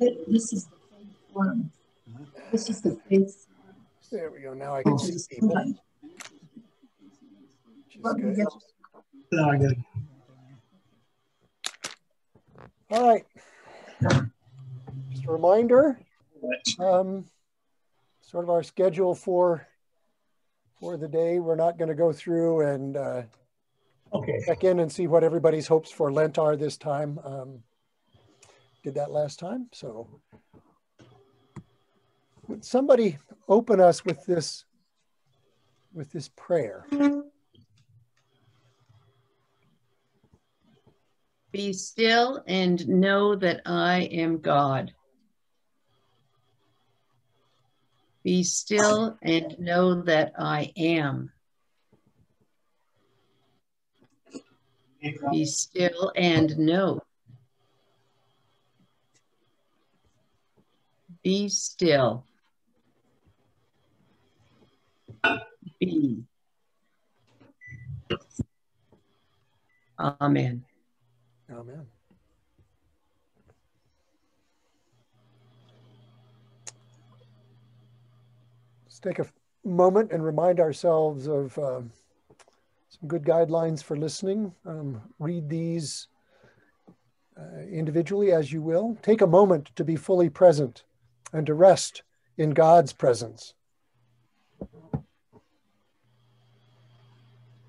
This is the faith one. This is the faith one. There we go. Now I can see people. All right. Just a reminder, sort of our schedule for the day. We're not going to go through and check in and see what everybody's hopes for Lent are this time. Did that last time. So would somebody open us with this prayer? Be still and know that I am God. Be still and know that I am. Be still and know. Be still. Be. Amen. Amen. Let's take a moment and remind ourselves of some good guidelines for listening. Read these individually as you will. Take a moment to be fully present and to rest in God's presence.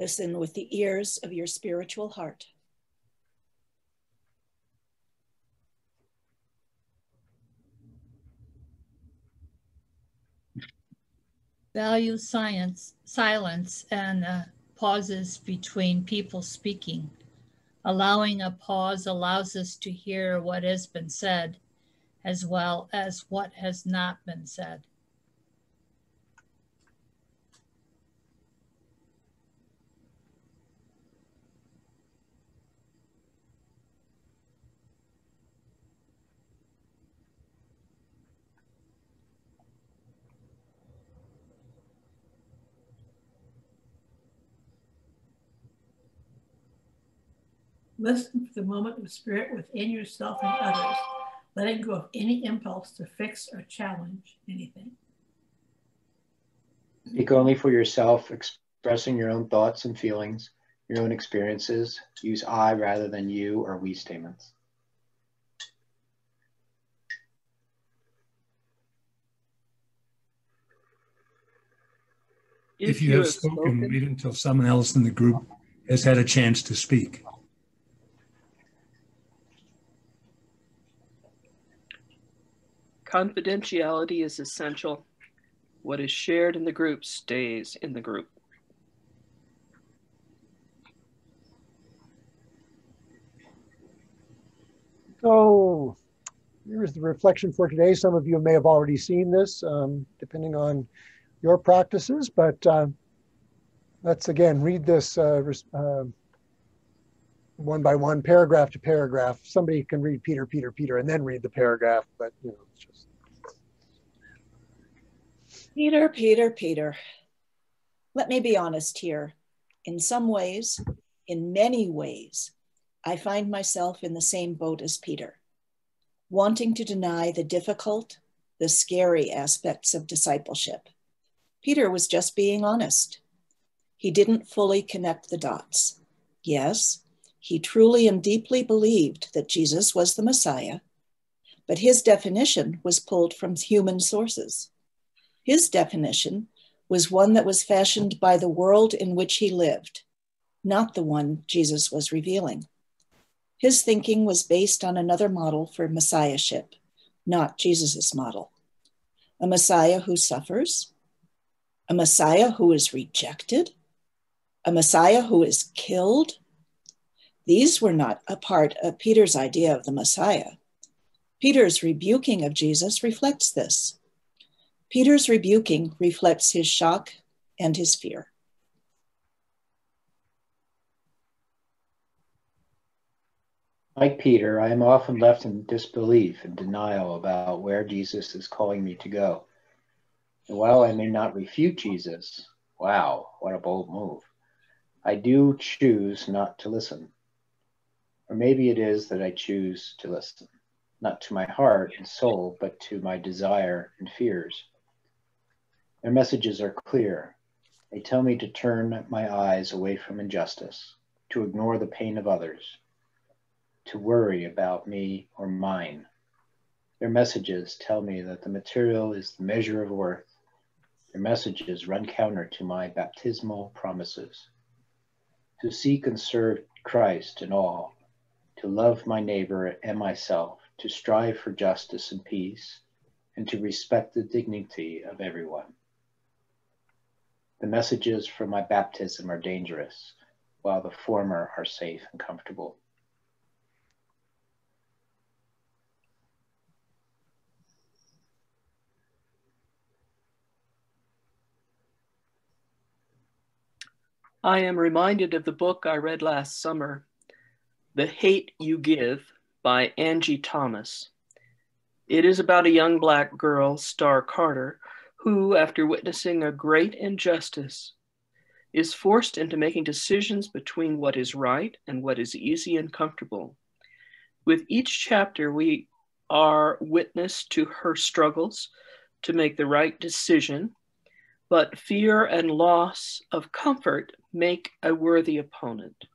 Listen with the ears of your spiritual heart. Value silence and pauses between people speaking. Allowing a pause allows us to hear what has been said as well as what has not been said. Listen for the moment of spirit within yourself and others, letting go of any impulse to fix or challenge anything. Speak only for yourself, expressing your own thoughts and feelings, your own experiences. Use I rather than you or we statements. If you have spoken, wait until someone else in the group has had a chance to speak. Confidentiality is essential. What is shared in the group stays in the group. So here's the reflection for today. Some of you may have already seen this, depending on your practices, but let's again read this one by one, paragraph to paragraph. Somebody can read Peter, and then read the paragraph, but you know, it's just. Peter. Let me be honest here. In some ways, in many ways, I find myself in the same boat as Peter, wanting to deny the difficult, the scary aspects of discipleship. Peter was just being honest. He didn't fully connect the dots. Yes, he truly and deeply believed that Jesus was the Messiah, but his definition was pulled from human sources. His definition was one that was fashioned by the world in which he lived, not the one Jesus was revealing. His thinking was based on another model for messiahship, not Jesus's model. A Messiah who suffers, a Messiah who is rejected, a Messiah who is killed. These were not a part of Peter's idea of the Messiah. Peter's rebuking of Jesus reflects this. Peter's rebuking reflects his shock and his fear. Like Peter, I am often left in disbelief and denial about where Jesus is calling me to go. And while I may not refute Jesus, wow, what a bold move, I do choose not to listen. Or maybe it is that I choose to listen. not to my heart and soul, but to my desire and fears. Their messages are clear. They tell me to turn my eyes away from injustice, to ignore the pain of others, to worry about me or mine. Their messages tell me that the material is the measure of worth. Their messages run counter to my baptismal promises. To seek and serve Christ in all, to love my neighbor and myself, to strive for justice and peace, and to respect the dignity of everyone. The messages from my baptism are dangerous, while the former are safe and comfortable. I am reminded of the book I read last summer, The Hate You Give by Angie Thomas. It is about a young Black girl, Star Carter, who, after witnessing a great injustice, is forced into making decisions between what is right and what is easy and comfortable. With each chapter, we are witness to her struggles to make the right decision, but fear and loss of comfort make a worthy opponent.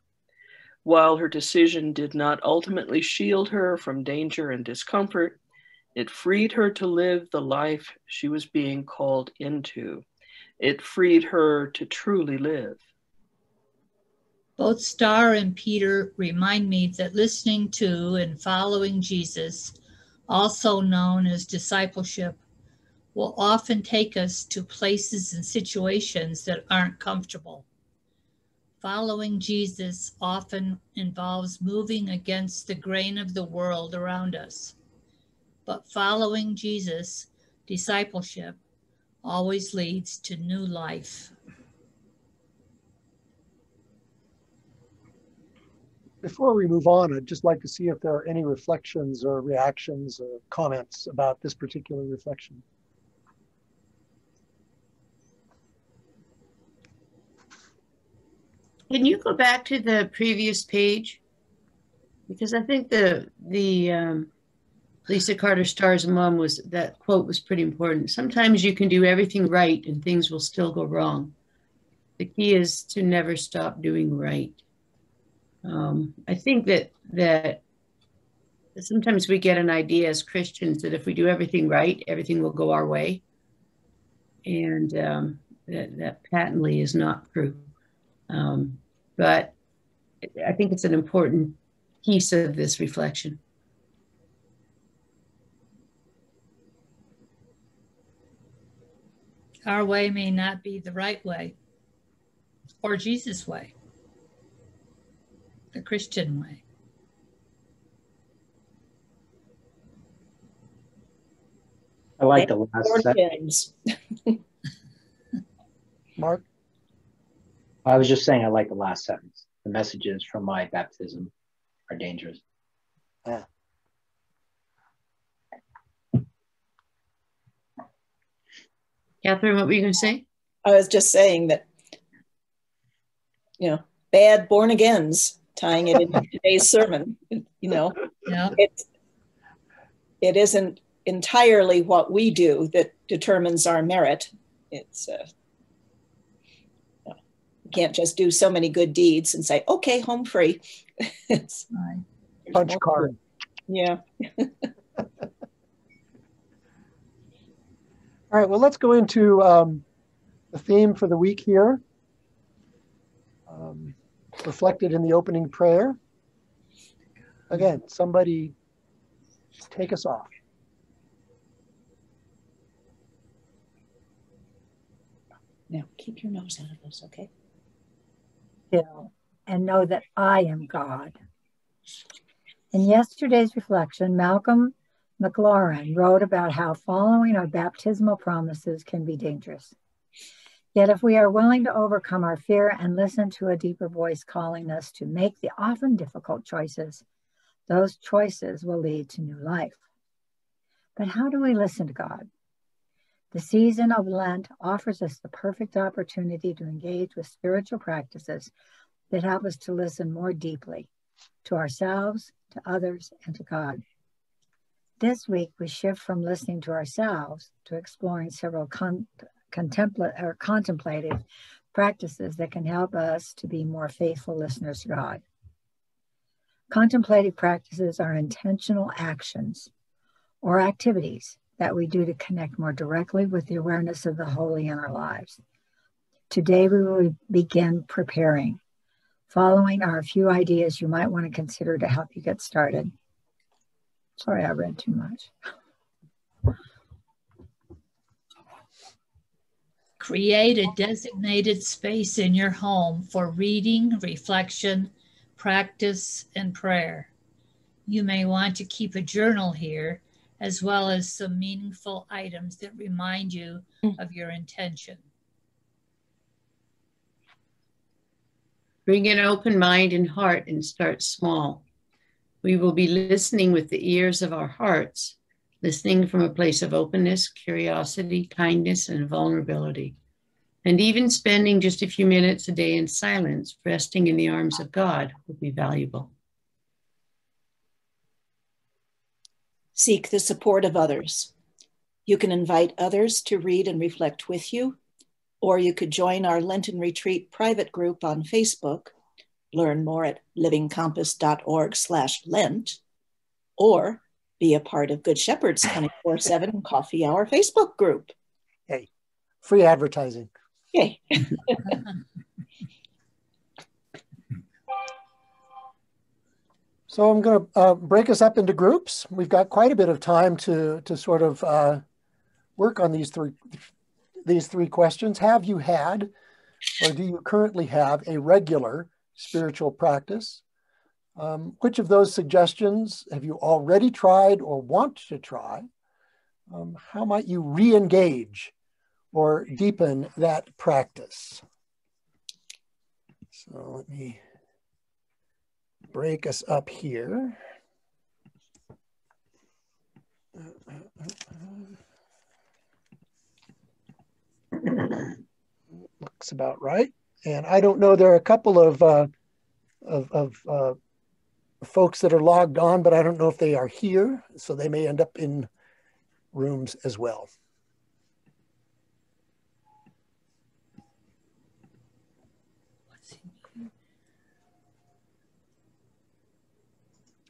While her decision did not ultimately shield her from danger and discomfort, it freed her to live the life she was being called into. It freed her to truly live. Both Star and Peter remind me that listening to and following Jesus, also known as discipleship, will often take us to places and situations that aren't comfortable. Following Jesus often involves moving against the grain of the world around us. But following Jesus, discipleship, always leads to new life. Before we move on, I'd just like to see if there are any reflections or reactions or comments about this particular reflection. Can you go back to the previous page? Because I think the Lisa Carter Starr's mom that quote was pretty important. Sometimes you can do everything right and things will still go wrong. The key is to never stop doing right. I think that sometimes we get an idea as Christians that if we do everything right, everything will go our way. And that patently is not true. But I think it's an important piece of this reflection. Our way may not be the right way or Jesus' way, the Christian way. I like the last sentence. Mark? I was just saying I like the last sentence. The messages from my baptism are dangerous. Yeah. Catherine, what were you going to say? I was just saying that, bad born agains, tying it into today's sermon, Yeah. It isn't entirely what we do that determines our merit. It's you can't just do so many good deeds and say, okay, home free. It's Right. Punch card. Yeah. All right, well, let's go into the theme for the week here, reflected in the opening prayer. Again, somebody take us off. Now, keep your nose out of this, okay? Still, and know that I am God. In yesterday's reflection, Malcolm McLaurin wrote about how following our baptismal promises can be dangerous. Yet if we are willing to overcome our fear and listen to a deeper voice calling us to make the often difficult choices, those choices will lead to new life. But how do we listen to God? The season of Lent offers us the perfect opportunity to engage with spiritual practices that help us to listen more deeply to ourselves, to others, and to God. This week, we shift from listening to ourselves to exploring several contemplative practices that can help us to be more faithful listeners to God. Contemplative practices are intentional actions or activities that we do to connect more directly with the awareness of the holy in our lives. Today, we will begin preparing. Following are a few ideas you might want to consider to help you get started. Sorry, I read too much. Create a designated space in your home for reading, reflection, practice, and prayer. You may want to keep a journal here, as well as some meaningful items that remind you of your intention. Bring an open mind and heart and start small. We will be listening with the ears of our hearts, listening from a place of openness, curiosity, kindness, and vulnerability. And even spending just a few minutes a day in silence, resting in the arms of God, will be valuable. Seek the support of others. You can invite others to read and reflect with you, or you could join our Lenten Retreat private group on Facebook. Learn more at livingcompass.org/Lent, or be a part of Good Shepherd's 24/7 Coffee Hour Facebook group. Hey, free advertising. Yay. So I'm going to break us up into groups. We've got quite a bit of time to sort of work on these three questions. Have you had, or do you currently have, a regular spiritual practice? Which of those suggestions have you already tried or want to try? How might you re-engage or deepen that practice? So let me break us up here. Looks about right. And I don't know, there are a couple of folks that are logged on, but I don't know if they are here, so they may end up in rooms as well.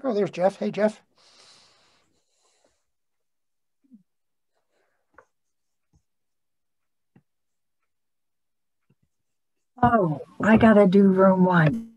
Oh, there's Jeff. Hey, Jeff. Oh, I got to do room 1.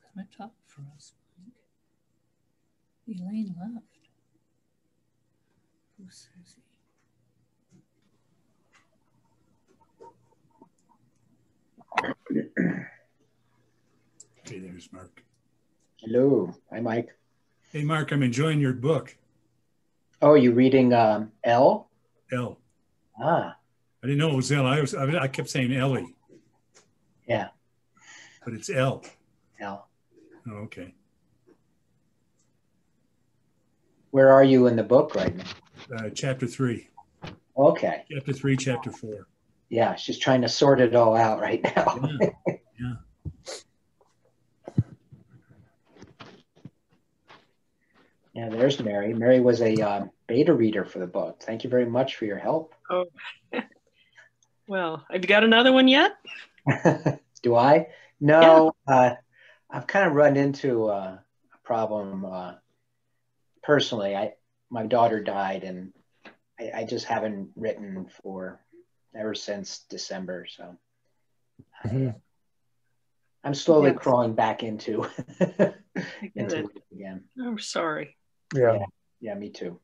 Haven't talked for us. Elaine left. Who says he? Okay, there's Mark. Hello. Hi, Mike. Hey, Mark, I'm enjoying your book. Oh, you reading L? L. Ah. I didn't know it was L. I kept saying Ellie. Yeah. But it's L. L. Oh, okay. Where are you in the book right now? Chapter 3. Okay. Chapter 3, chapter 4. Yeah, she's trying to sort it all out right now. Yeah. Yeah. Yeah, there's Mary. Mary was a beta reader for the book. Thank you very much for your help. Oh, well, have you got another one yet? Do I? No, I've kind of run into a problem personally. My daughter died, and I just haven't written for ever since December. So I'm slowly crawling back into it again. I'm sorry. Yeah, me too.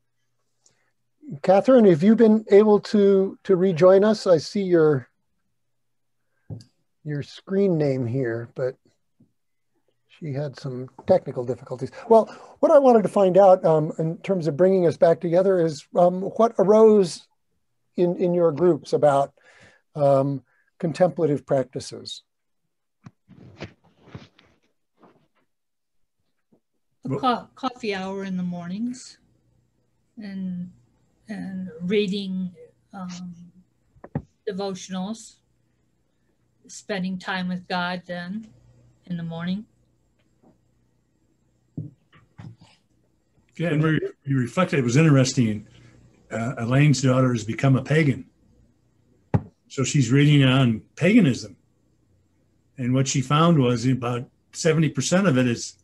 Catherine, have you been able to rejoin us? I see your screen name here, but she had some technical difficulties. Well, what I wanted to find out in terms of bringing us back together is what arose in your groups about contemplative practices. Coffee hour in the mornings, and reading devotionals, spending time with God then in the morning. Yeah, and we reflected, it was interesting. Elaine's daughter has become a pagan. So she's reading on paganism. And what she found was about 70% of it is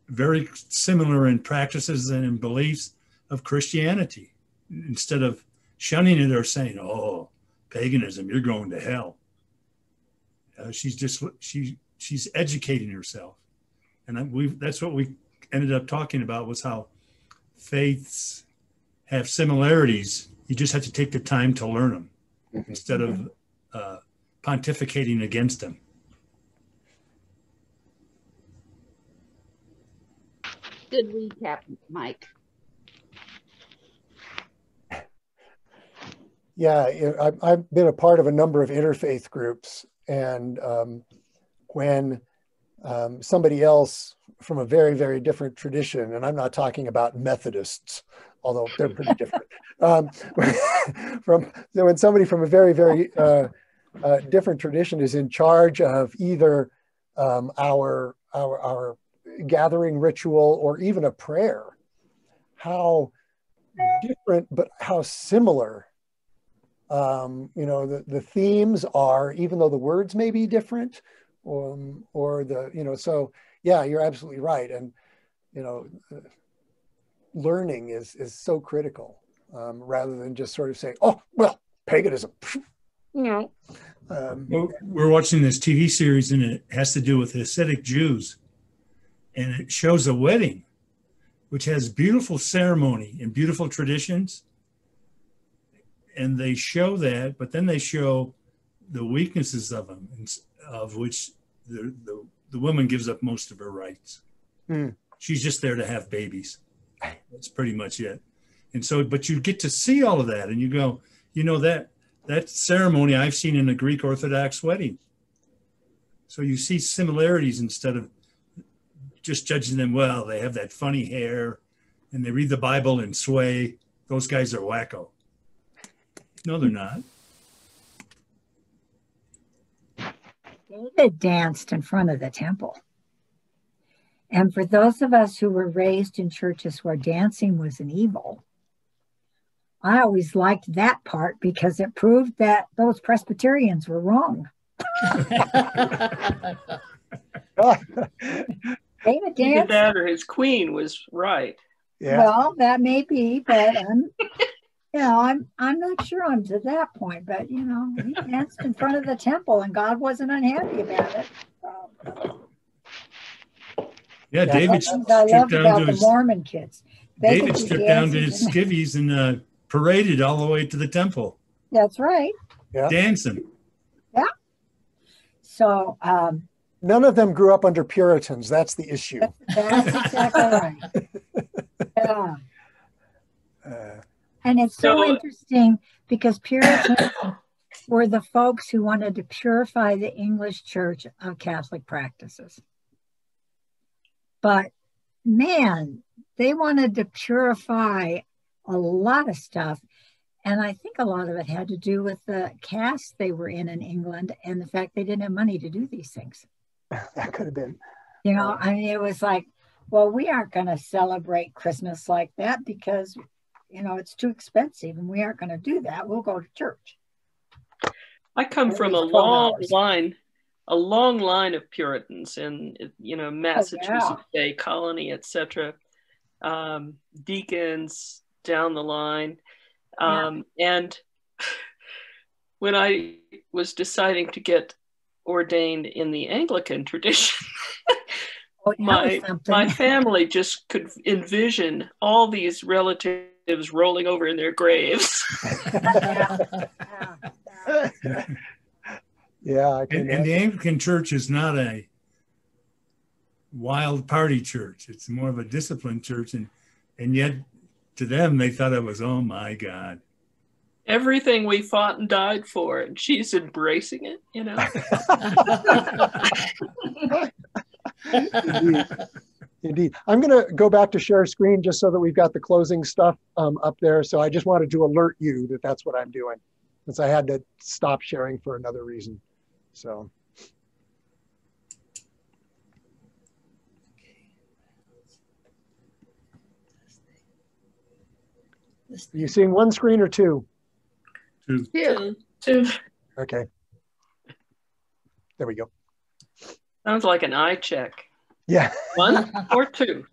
very similar in practices and in beliefs of Christianity. Instead of shunning it or saying, oh, paganism, you're going to hell. She's educating herself. And that's what we ended up talking about, was how faiths have similarities. You just have to take the time to learn them instead of pontificating against them. Good recap, Mike. Yeah, I've been a part of a number of interfaith groups, and when somebody else from a very, very different tradition, and I'm not talking about Methodists, although they're pretty different, when somebody from a very, very different tradition is in charge of either our gathering ritual or even a prayer, how different but how similar the themes are, even though the words may be different, or the so yeah, you're absolutely right. And learning is so critical, rather than just sort of saying, oh well, paganism. Well, we're watching this TV series, and it has to do with Hasidic Jews, and it shows a wedding which has beautiful ceremony and beautiful traditions, and they show that, but then they show the weaknesses of them, of which the woman gives up most of her rights. She's just there to have babies. That's pretty much it. And so, but you get to see all of that, and you go, that ceremony I've seen in a Greek Orthodox wedding. So you see similarities instead of just judging them. Well, they have that funny hair and they read the Bible and sway. Those guys are wacko. No, they're not. David danced in front of the temple. And for those of us who were raised in churches where dancing was an evil, I always liked that part because it proved that those Presbyterians were wrong. David danced. That or his queen was right. Yeah. Well, that may be, but I'm not sure I'm to that point. But he danced in front of the temple, and God wasn't unhappy about it. Yeah, David I stripped love down about to the his Mormon kids. They David could do stripped down to his dances and- skivvies and paraded all the way to the temple, That's right. Yeah. dancing. Yeah. So none of them grew up under Puritans. That's the issue. that's exactly right. Yeah. And it's so interesting because Puritans were the folks who wanted to purify the English church of Catholic practices. But man, they wanted to purify a lot of stuff. And I think a lot of it had to do with the caste they were in England and the fact they didn't have money to do these things. That could have been. You know, I mean, it was like, well, we aren't going to celebrate Christmas like that because, you know, it's too expensive and we aren't going to do that. We'll go to church. I come from a long line of Puritans in, you know, Massachusetts Bay Colony, etc. Deacons down the line. And when I was deciding to get ordained in the Anglican tradition, my family just could envision all these relatives rolling over in their graves. Yeah, and the Anglican Church is not a wild party church. It's more of a disciplined church, and yet to them they thought it was, oh my God, everything we fought and died for, and she's embracing it, you know. Indeed. I'm going to go back to share screen just so that we've got the closing stuff up there. So I just wanted to alert you that that's what I'm doing, since I had to stop sharing for another reason. So. Are you seeing one screen or two? Two. Okay. There we go. Sounds like an eye check. Yeah. 1 or 2?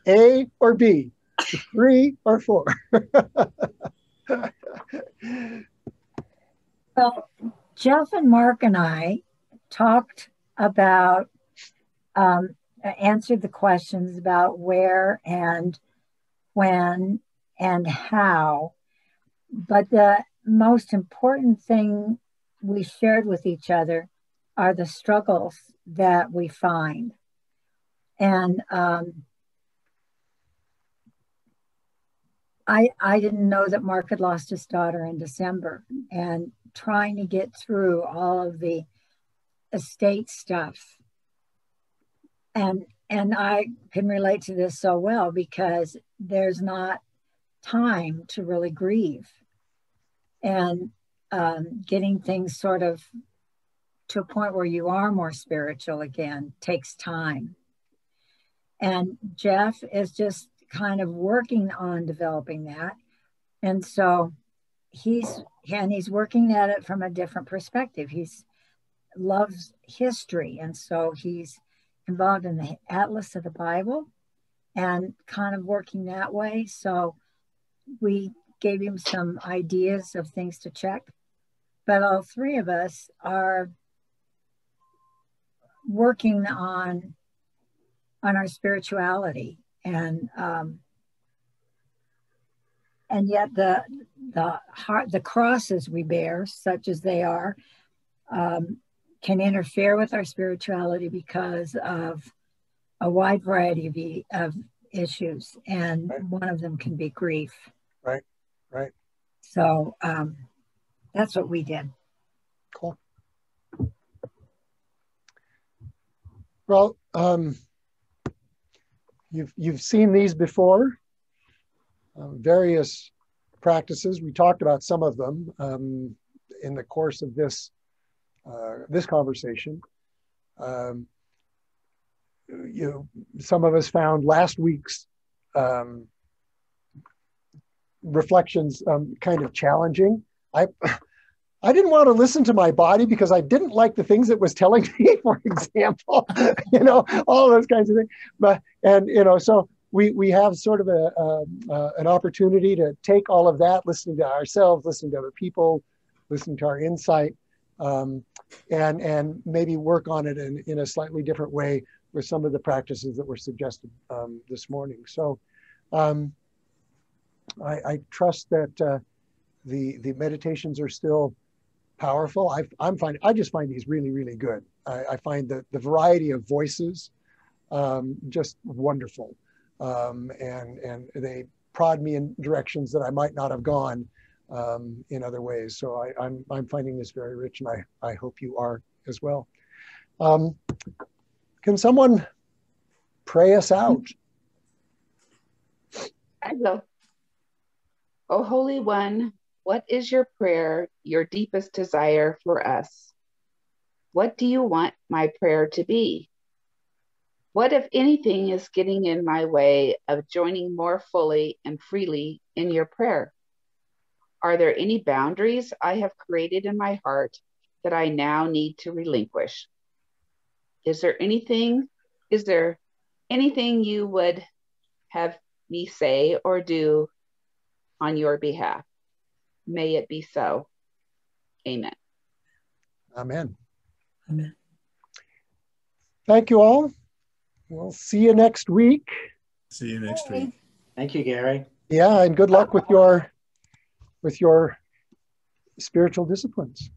A or B? 3 or 4? Well, Jeff and Mark and I talked about, answered the questions about where and when and how. But the most important thing we shared with each other are the struggles that we find. And I didn't know that Mark had lost his daughter in December, and trying to get through all of the estate stuff. And I can relate to this so well because there's not time to really grieve. And getting things sort of to a point where you are more spiritual again takes time. And Jeff is just kind of working on developing that. And so he's working at it from a different perspective. He's loves history. And so he's involved in the Atlas of the Bible and kind of working that way. So we gave him some ideas of things to check. But all three of us are working on our spirituality, and yet the crosses we bear, such as they are, can interfere with our spirituality because of a wide variety of issues, and one of them can be grief. Right. So that's what we did. Cool. Well, you've seen these before, various practices. We talked about some of them in the course of this conversation. Some of us found last week's reflections kind of challenging. I didn't want to listen to my body because I didn't like the things it was telling me, for example, all those kinds of things. So we have sort of an opportunity to take all of that, listening to ourselves, listening to other people, listening to our insight, and maybe work on it in a slightly different way some of the practices that were suggested this morning. So I trust that the meditations are still powerful. I just find these really, really good. I find the variety of voices just wonderful. And they prod me in directions that I might not have gone in other ways. So I'm finding this very rich, and I hope you are as well. Can someone pray us out? I will. O Holy One, what is your prayer, your deepest desire for us? What do you want my prayer to be? What, if anything, is getting in my way of joining more fully and freely in your prayer? Are there any boundaries I have created in my heart that I now need to relinquish? Is there anything you would have me say or do on your behalf? May it be so. Amen. Amen. Amen. Thank you all. We'll see you next week. See you next week. Thank you, Gary. Yeah, and good luck with your spiritual disciplines.